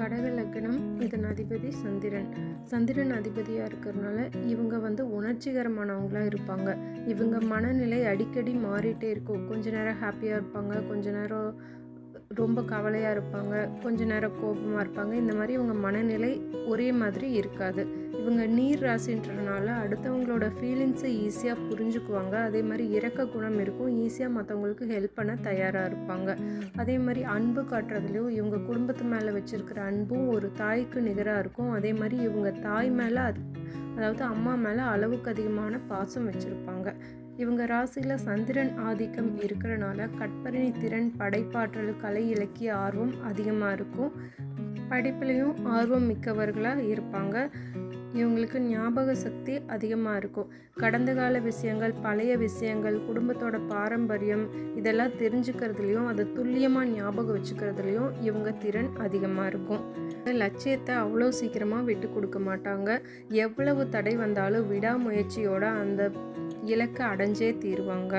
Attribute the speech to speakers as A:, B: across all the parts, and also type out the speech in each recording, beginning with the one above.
A: கடக லக்னம், இதன் அதிபதி சந்திரன். சந்திரன் அதிபதியாக இருக்கிறதுனால இவங்க உணர்ச்சிகரமானவங்களாக இருப்பாங்க. இவங்க மனநிலை அடிக்கடி மாறிட்டே இருக்கும். கொஞ்ச நேரம் ஹாப்பியாக இருப்பாங்க, கொஞ்ச நேரம் ரொம்ப கவலையாக இருப்பாங்க, கொஞ்ச நேரம் கோபமாக இருப்பாங்க. இந்த மாதிரி இவங்க மனநிலை ஒரே மாதிரி இருக்காது. இவங்க நீர் ராசின்றதுனால அடுத்தவங்களோட ஃபீலிங்ஸை ஈஸியாக புரிஞ்சுக்குவாங்க. அதே மாதிரி இரக்க குணம் இருக்கும். ஈஸியாக மற்றவங்களுக்கு ஹெல்ப் பண்ண தயாராக இருப்பாங்க. அதே மாதிரி அன்பு காட்டுறதுலையும் இவங்க குடும்பத்து மேலே வச்சுருக்கிற அன்பும் ஒரு தாய்க்கு நிகராக இருக்கும். அதே மாதிரி இவங்க தாய் மேலே அதாவது அம்மா மேலே அளவுக்கு அதிகமான பாசம் வச்சுருப்பாங்க. இவங்க ராசியில் சந்திரன் ஆதிக்கம் இருக்கிறனால கற்பனை திறன், படைப்பாற்றல், கலை இலக்கிய ஆர்வம் அதிகமாக இருக்கும். படிப்புலேயும் ஆர்வம் மிக்கவர்களாக இருப்பாங்க. இவங்களுக்கு ஞாபக சக்தி அதிகமாக இருக்கும். கடந்த கால விஷயங்கள், பழைய விஷயங்கள், குடும்பத்தோட பாரம்பரியம் இதெல்லாம் தெரிஞ்சுக்கிறதுலையும் அதை துல்லியமாக ஞாபகம் வச்சுக்கிறதுலையும் இவங்க திறன் அதிகமாக இருக்கும். லட்சியத்தை அவ்வளோ சீக்கிரமாக விட்டு கொடுக்க மாட்டாங்க. எவ்வளவு தடை வந்தாலும் விடாமுயற்சியோட அந்த இலக்கை அடைஞ்சே தீருவாங்க.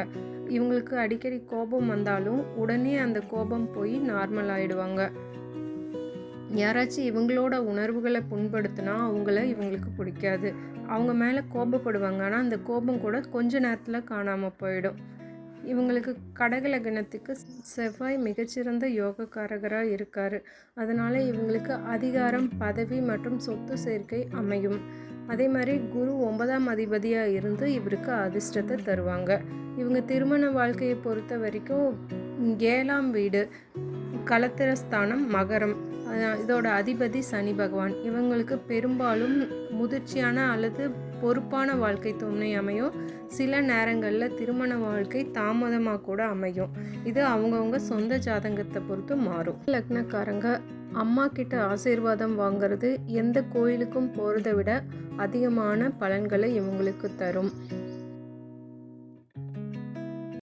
A: இவங்களுக்கு அடிக்கடி கோபம் வந்தாலும் உடனே அந்த கோபம் போய் நார்மல் ஆகிடுவாங்க. யாராச்சும் இவங்களோட உணர்வுகளை புண்படுத்தினா இவங்களுக்கு பிடிக்காது. அவங்க மேலே கோபப்படுவாங்க. ஆனால் அந்த கோபம் கூட கொஞ்ச நேரத்தில் காணாமல் போயிடும். இவங்களுக்கு கடக லக்னத்துக்கு செவ்வாய் மிகச்சிறந்த யோகக்காரகராக இருக்கார். அதனால் இவங்களுக்கு அதிகாரம், பதவி மற்றும் சொத்து சேர்க்கை அமையும். அதே மாதிரி குரு 9ஆம் அதிபதியாக இருந்து இவருக்கு அதிர்ஷ்டத்தை தருவாங்க. இவங்க திருமண வாழ்க்கையை பொறுத்த வரைக்கும் 7ஆம் வீடு கலத்திரஸ்தானம் மகரம், இதோட அதிபதி சனி பகவான். இவங்களுக்கு பெரும்பாலும் முதிர்ச்சியான அல்லது பொறுப்பான வாழ்க்கை துணை அமையும். சில நேரங்களில் திருமண வாழ்க்கை தாமதமாக கூட அமையும். இது அவங்கவுங்க சொந்த ஜாதகத்தை பொறுத்து மாறும். லக்னக்காரங்க அம்மா கிட்ட ஆசீர்வாதம் வாங்கிறது எந்த கோயிலுக்கும் போகிறத விட அதிகமான பலன்களை இவங்களுக்கு தரும்.